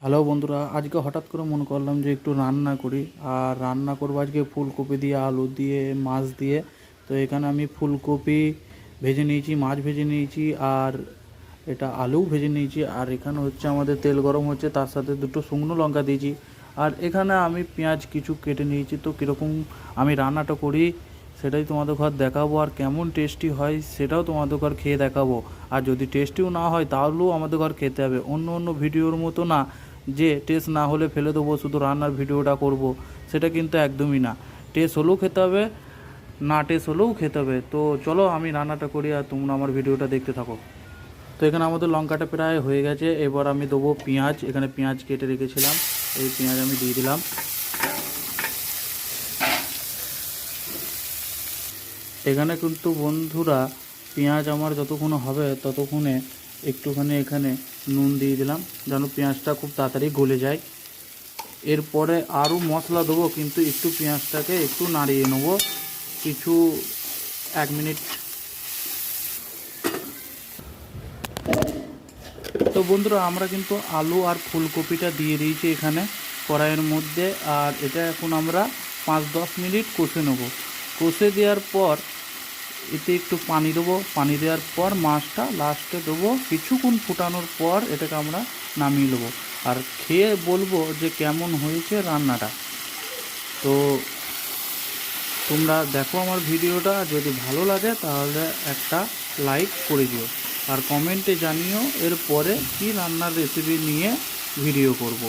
Hello বন্ধুরা, আজকে হঠাৎ করে মনে করলাম যে একটু রান্না করি। আর রান্না করবো আজকে ফুলকপি দিয়ে, আলু দিয়ে, মাছ দিয়ে। তো এখানে আমি ফুলকপি ভেজে নিয়েছি, মাছ ভেজে নিয়েছি, আর এটা আলু ভেজে নিয়েছি। আর এখানে হচ্ছে আমাদের তেল গরম হচ্ছে, তার সাথে দুটো শুকনো লঙ্কা দিয়েছি। আর এখানে আমি পেঁয়াজ কিছু কেটে নিয়েছি। তো কীরকম আমি রান্নাটা করি সেটাই তোমাদের ঘর দেখাবো, আর কেমন টেস্টি হয় সেটাও তোমাদের ঘর খেয়ে দেখাবো। আর যদি টেস্টিও না হয় তাহলেও আমাদের ঘর খেতে হবে, অন্য অন্য ভিডিওর মতো না যে টেস্ট না হলে ফেলে দেবো, শুধু রান্নার ভিডিওটা করব, সেটা কিন্তু একদমই না। টেস্ট হলেও খেতে হবে, না টেস্ট হলেও খেতে হবে। তো চলো আমি রান্নাটা করি আর তোমরা আমার ভিডিওটা দেখতে থাকো। তো এখানে আমাদের লঙ্কাটা প্রায় হয়ে গেছে। এবার আমি দেবো পেঁয়াজ। এখানে পেঁয়াজ কেটে রেখেছিলাম, এই পেঁয়াজ আমি দিয়ে দিলাম। এখানে কিন্তু বন্ধুরা পেঁয়াজ আমার যতক্ষণ হবে ততক্ষণে একটুখানি এখানে নুন দিয়ে দিলাম, যেন পেঁয়াজটা খুব তাড়াতাড়ি গলে যায়। এরপরে আরও মশলা দেবো, কিন্তু একটু পেঁয়াজটাকে একটু নাড়িয়ে নেবো কিছু 1 মিনিট। তো বন্ধুরা আমরা কিন্তু আলু আর ফুলকপিটা দিয়ে দিয়েছি এখানে কড়াইয়ের মধ্যে। আর এটা এখন আমরা 5-10 মিনিট কষে নেব। কষে দেওয়ার পর এতে একটু পানি দেবো, পানি দেওয়ার পর মাছটা লাস্টে দেবো। কিছুক্ষণ ফুটানোর পর এটাকে আমরা নামিয়ে নেবো, আর খেয়ে বলবো যে কেমন হয়েছে রান্নাটা। তো তোমরা দেখো আমার ভিডিওটা, যদি ভালো লাগে তাহলে একটা লাইক করে দিও, আর কমেন্টে জানিও এরপরে কি রান্নার রেসিপি নিয়ে ভিডিও করব।